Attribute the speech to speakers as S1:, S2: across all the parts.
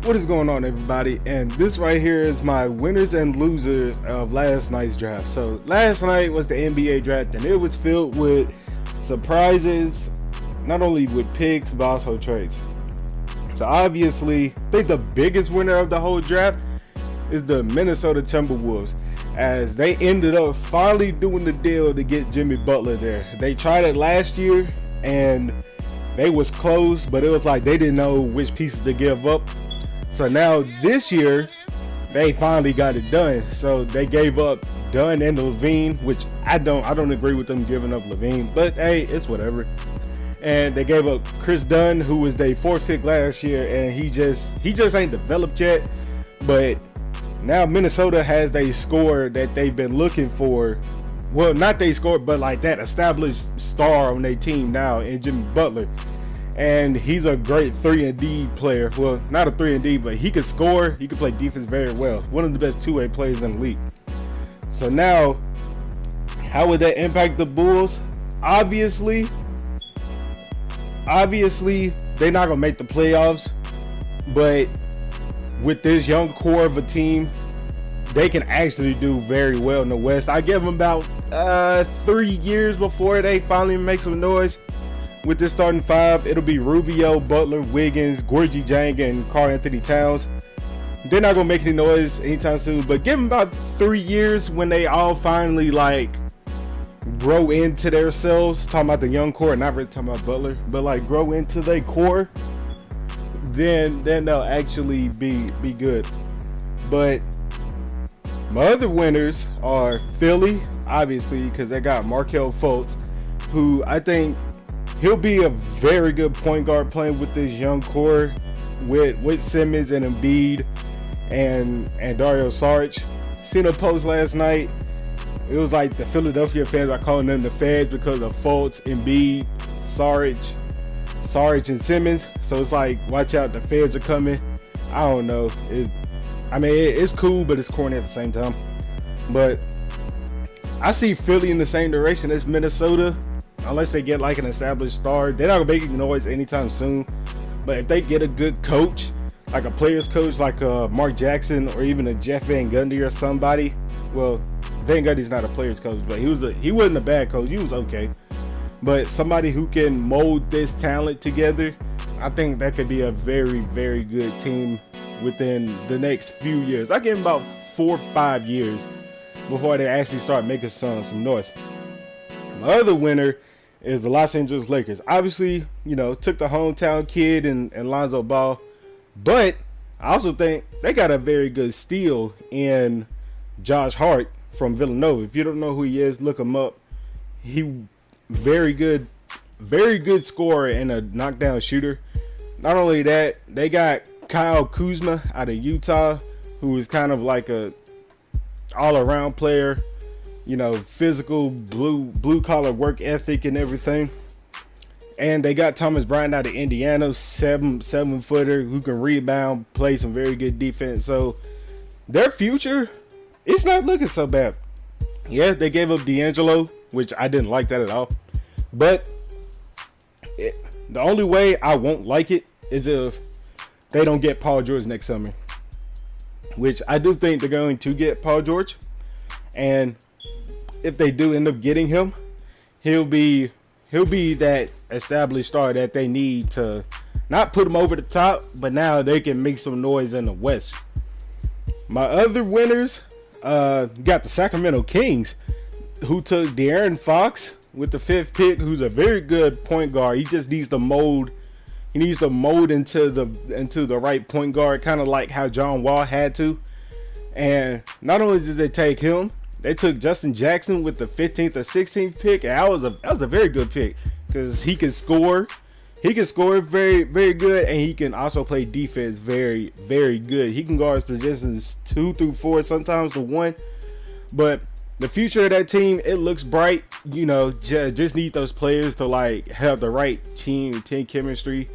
S1: What is going on, everybody? And this right here is my winners and losers of last night's draft. So last night was the NBA draft, and it was filled with surprises, not only with picks but also trades. So obviously, I think the biggest winner of the whole draft is the Minnesota Timberwolves, as they ended up finally doing the deal to get Jimmy Butler there. They tried it last year and they was close, but it was like they didn't know which pieces to give up. So now this year, they finally got it done. So they gave up Dunn and Levine, which I don't agree with them giving up Levine, but hey, it's whatever. And they gave up Chris Dunn, who was their fourth pick last year, and he just ain't developed yet. But now Minnesota has a scorer that they've been looking for. Well, not they scored, but like that established star on their team now in Jimmy Butler. And he's a great 3-and-D player. Well, not a 3-and-D, but he can score. He can play defense very well. One of the best two-way players in the league. So now, how would that impact the Bulls? Obviously, they're not going to make the playoffs. But with this young core of a team, they can actually do very well in the West. I give them about 3 years before they finally make some noise. With this starting five, it'll be Rubio, Butler, Wiggins, Gorgie Jang, and Karl-Anthony Towns. They're not gonna make any noise anytime soon, but give them about 3 years when they all finally like grow into themselves. Talking about the young core, not really talking about Butler, but like grow into their core. Then they'll actually be good. But my other winners are Philly, obviously, because they got Markelle Fultz, who I think he'll be a very good point guard playing with this young core with Simmons and Embiid and Dario Saric. Seen a post last night. It was like the Philadelphia fans are calling them the Feds because of Fultz, Embiid, Saric and Simmons. So it's like, watch out, the Feds are coming. I don't know. It's cool, but it's corny at the same time. But I see Philly in the same direction as Minnesota. Unless they get like an established star, they're not gonna make any noise anytime soon. But if they get a good coach, like a players coach, like Mark Jackson or even a Jeff Van Gundy or somebody. Well, Van Gundy's not a players coach, but he wasn't a bad coach. He was okay. But somebody who can mold this talent together, I think that could be a very, very good team within the next few years. I give them about 4 or 5 years before they actually start making some noise. My other winner is the Los Angeles Lakers. Obviously, took the hometown kid and Lonzo Ball, but I also think they got a very good steal in Josh Hart from Villanova. If you don't know who he is, look him up. He very good scorer and a knockdown shooter. Not only that, they got Kyle Kuzma out of Utah, who is kind of like a all-around player. Physical, blue collar work ethic and everything. And they got Thomas Bryant out of Indiana, seven footer who can rebound, play some very good defense. So their future, it's not looking so bad. Yeah, they gave up D'Angelo, which I didn't like that at all. But the only way I won't like it is if they don't get Paul George next summer, which I do think they're going to get Paul George. And if they do end up getting him, he'll be that established star that they need to not put him over the top, but now they can make some noise in the West. My other winners got the Sacramento Kings, who took De'Aaron Fox with the 5th pick, who's a very good point guard. He just needs to mold. He needs to mold into the right point guard, kind of like how John Wall had to. And not only did they take him, they took Justin Jackson with the 15th or 16th pick, and that was a very good pick because he can score. He can score very, very good, and he can also play defense very, very good. He can guard positions 2 through 4, sometimes to 1. But the future of that team, it looks bright. Just need those players to like have the right team chemistry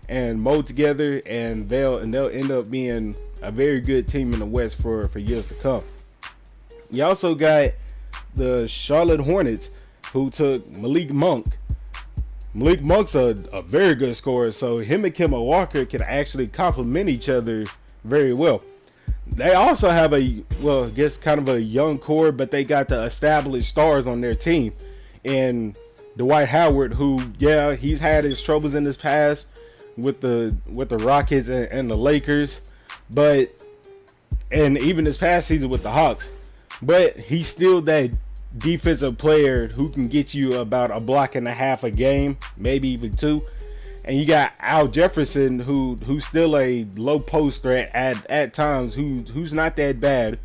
S1: and mold together, and they'll end up being a very good team in the West for years to come. You also got the Charlotte Hornets, who took Malik Monk. Malik Monk's a very good scorer, so him and Kemba Walker can actually complement each other very well. They also have I guess kind of a young core, but they got the established stars on their team. And Dwight Howard, who, yeah, he's had his troubles in his past with the Rockets and the Lakers, and even this past season with the Hawks, but he's still that defensive player who can get you about a block and a half a game, maybe even two. And you got Al Jefferson, who's still a low post threat at times, who's not that bad.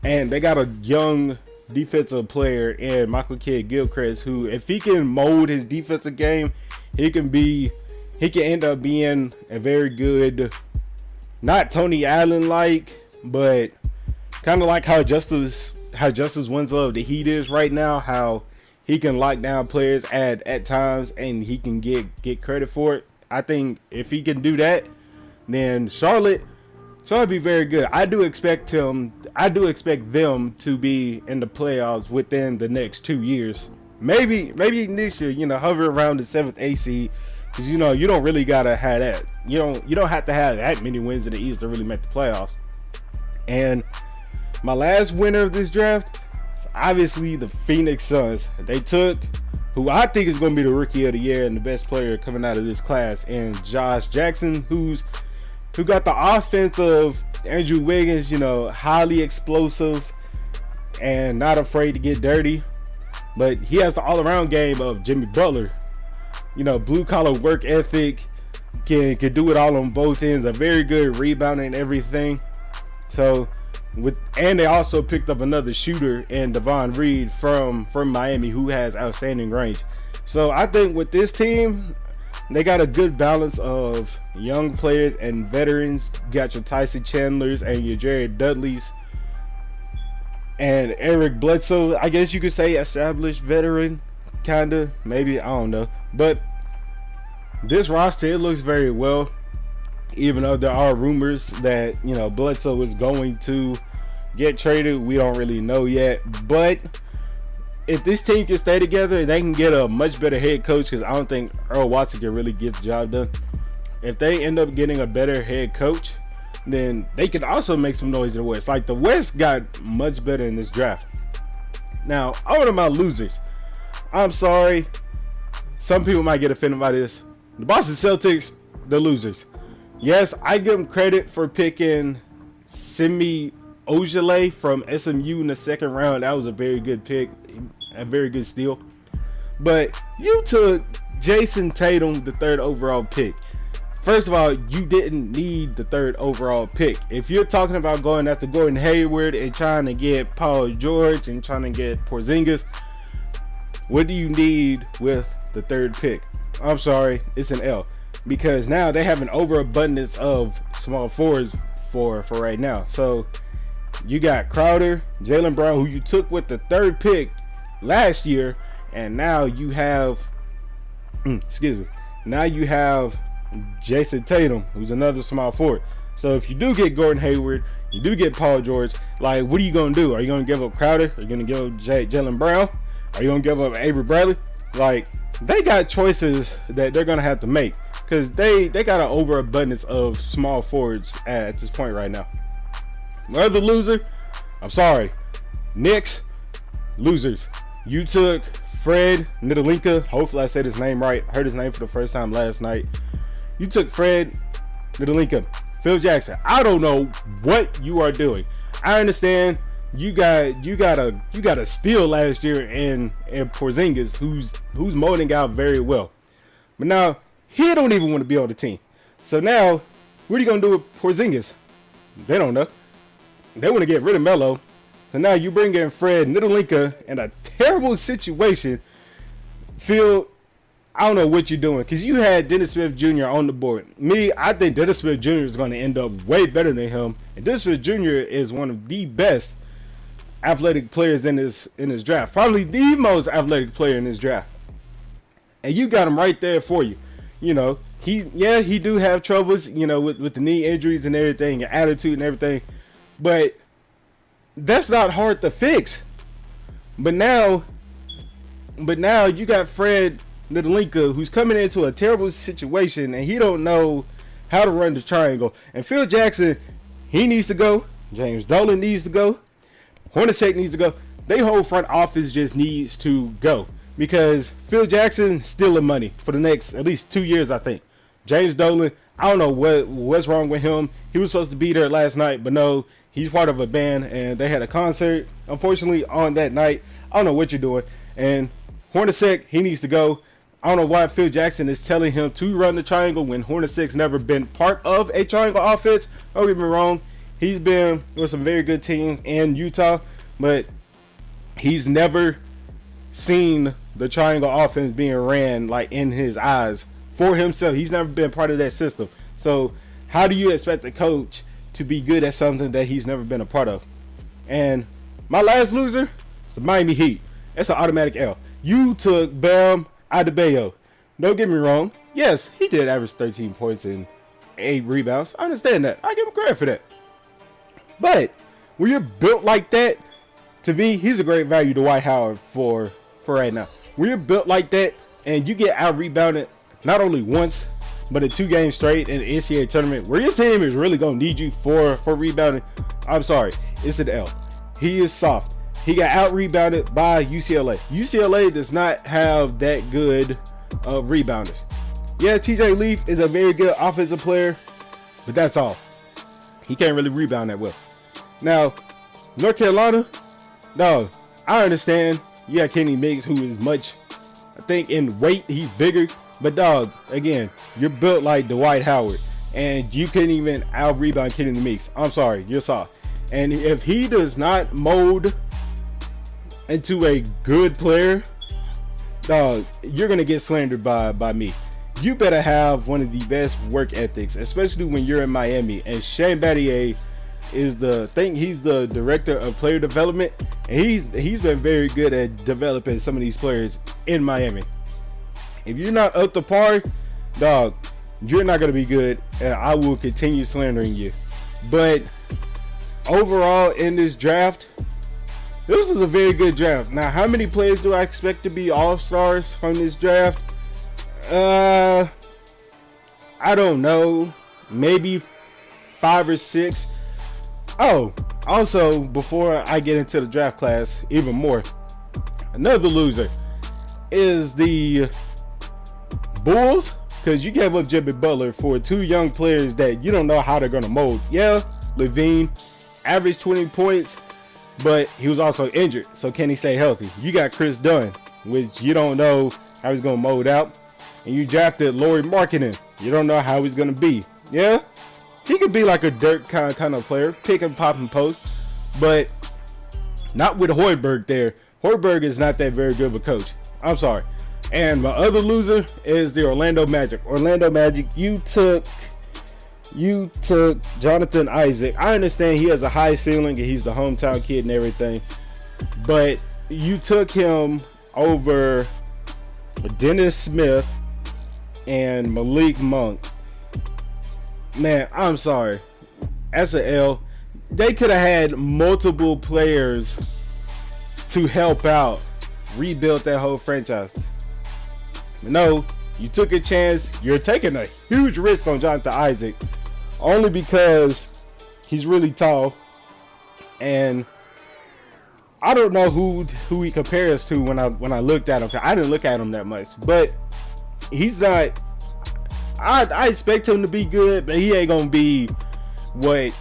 S1: And they got a young defensive player in Michael Kidd-Gilchrist, who, if he can mold his defensive game, he can end up being a very good, not Tony Allen like, but kind of like how Justice Winslow of the Heat is right now, how he can lock down players at times and he can get credit for it. I think if he can do that, then Charlotte be very good. I do expect them to be in the playoffs within the next 2 years. Maybe this year, hover around the 7th AC, because you don't really gotta have that. You don't have to have that many wins in the East to really make the playoffs. And my last winner of this draft is obviously the Phoenix Suns. They took who I think is going to be the rookie of the year and the best player coming out of this class, and Josh Jackson, who got the offense of Andrew Wiggins, highly explosive and not afraid to get dirty. But he has the all-around game of Jimmy Butler. Blue collar work ethic, can do it all on both ends. A very good rebounder and everything. So, and they also picked up another shooter in Devon Reed from Miami, who has outstanding range. So I think with this team, they got a good balance of young players and veterans. You got your Tyson Chandlers and your Jared Dudleys and Eric Bledsoe. I guess you could say established veteran, kinda, maybe, I don't know. But this roster, it looks very well. Even though there are rumors that, Bledsoe is going to get traded, we don't really know yet. But if this team can stay together, they can get a much better head coach, because I don't think Earl Watson can really get the job done. If they end up getting a better head coach, then they can also make some noise in the West. Like, the West got much better in this draft. Now, over to my losers. I'm sorry. Some people might get offended by this. The Boston Celtics, the losers. Yes, I give them credit for picking Semi Ojeleye from SMU in the second round. That was a very good pick, a very good steal. But you took Jason Tatum, the 3rd overall pick. First of all, you didn't need the 3rd overall pick. If you're talking about going after Gordon Hayward and trying to get Paul George and trying to get Porzingis, what do you need with the 3rd pick? I'm sorry, it's an L. Because now they have an overabundance of small forwards for right now. So you got Crowder, Jaylen Brown, who you took with the 3rd pick last year, and now you have now you have Jason Tatum, who's another small forward. So if you do get Gordon Hayward, you do get Paul George, like, what are you gonna do? Are you gonna give up Crowder? Are you gonna give up Jaylen Brown? Are you gonna give up Avery Bradley? Like, they got choices that they're gonna have to make, because they got an overabundance of small forwards at this point right now. My other loser, I'm sorry, Knicks, losers. You took Fred Ntilikina. Hopefully I said his name right. I heard his name for the first time last night. You took Fred Ntilikina. Phil Jackson, I don't know what you are doing. I understand you got a steal last year in Porzingis, who's molding out very well. But now he don't even want to be on the team. So now, what are you gonna do with Porzingis? They don't know. They want to get rid of Melo. So now you bring in Fred Ntilikina in a terrible situation. Phil, I don't know what you're doing, because you had Dennis Smith Jr. on the board. I think Dennis Smith Jr. is going to end up way better than him. And Dennis Smith Jr. is one of the best athletic players in this draft. Probably the most athletic player in this draft. And you got him right there for you. He do have troubles, with the knee injuries and everything, and attitude and everything. But that's not hard to fix. But now you got Fred Ntilikina, who's coming into a terrible situation, and he don't know how to run the triangle. And Phil Jackson, he needs to go. James Dolan needs to go. Hornacek needs to go. Their whole front office just needs to go because Phil Jackson stealing money for the next at least 2 years, I think. James Dolan, I don't know what's wrong with him. He was supposed to be there last night, but no, he's part of a band and they had a concert, unfortunately, on that night. I don't know what you're doing. And Hornacek, he needs to go. I don't know why Phil Jackson is telling him to run the triangle when Hornacek's never been part of a triangle offense. Don't get me wrong. He's been with some very good teams in Utah, but he's never seen the triangle offense being ran like in his eyes for himself. He's never been part of that system. So how do you expect a coach to be good at something that he's never been a part of? And my last loser is the Miami Heat. That's an automatic L. You took Bam Adebayo. Don't get me wrong. Yes, he did average 13 points and 8 rebounds. I understand that. I give him credit for that. But when you're built like that, to me, he's a great value to Dwight Howard for right now. When you're built like that and you get out rebounded not only once, but in 2 games straight in the NCAA tournament where your team is really going to need you for rebounding, I'm sorry, it's an L. He is soft. He got out rebounded by UCLA. UCLA does not have that good of rebounders. Yeah, TJ Leaf is a very good offensive player, but that's all. He can't really rebound that well. Now, North Carolina, no, I understand. You got Kenny Miggs, who is much, I think in weight, he's bigger. But dog, again, you're built like Dwight Howard, and you couldn't even out-rebound Kenny Miggs. I'm sorry, you're soft. And if he does not mold into a good player, dog, you're going to get slandered by me. You better have one of the best work ethics, especially when you're in Miami. And Shane Battier is he's the director of player development, and he's been very good at developing some of these players in Miami. If you're not up to par, dog, you're not going to be good, and I will continue slandering you. But overall in this draft, this is a very good draft. Now, how many players do I expect to be all-stars from this draft? I don't know. Maybe 5 or 6. Oh, also, before I get into the draft class even more, another loser is the Bulls, because you gave up Jimmy Butler for 2 young players that you don't know how they're going to mold. Yeah, LaVine averaged 20 points, but he was also injured. So can he stay healthy? You got Chris Dunn, which you don't know how he's going to mold out. And you drafted Lauri Markkanen. You don't know how he's going to be. Yeah, he could be like a Dirk kind of player, pick and pop and post, but not with Hoiberg there. Hoiberg is not that very good of a coach. I'm sorry. And my other loser is the Orlando Magic. Orlando Magic, you took Jonathan Isaac. I understand he has a high ceiling and he's the hometown kid and everything, but you took him over Dennis Smith and Malik Monk. Man, I'm sorry. That's an L. They could have had multiple players to help out, rebuild that whole franchise. No, you took a chance. You're taking a huge risk on Jonathan Isaac only because he's really tall, and I don't know who he compares to when I looked at him. I didn't look at him that much, but he's not. I expect him to be good, but he ain't gonna be what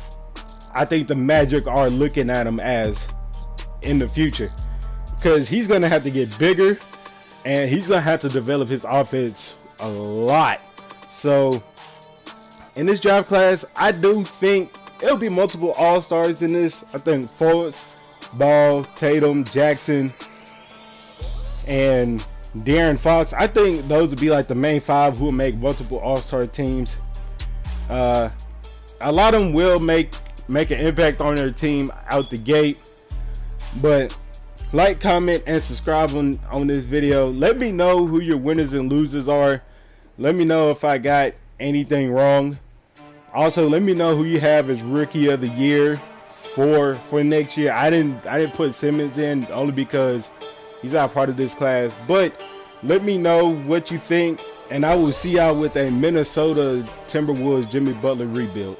S1: I think the Magic are looking at him as in the future, because he's gonna have to get bigger. And he's going to have to develop his offense a lot. So, in this draft class, I do think it'll be multiple all-stars in this. I think Fultz, Ball, Tatum, Jackson, and De'Aaron Fox. I think those would be like the main 5 who will make multiple all-star teams. A lot of them will make an impact on their team out the gate. But like, comment, and subscribe on this video. Let me know who your winners and losers are. Let me know if I got anything wrong. Also, let me know who you have as Rookie of the Year for next year. I didn't put Simmons in only because he's not part of this class. But let me know what you think, and I will see y'all with a Minnesota Timberwolves Jimmy Butler rebuild.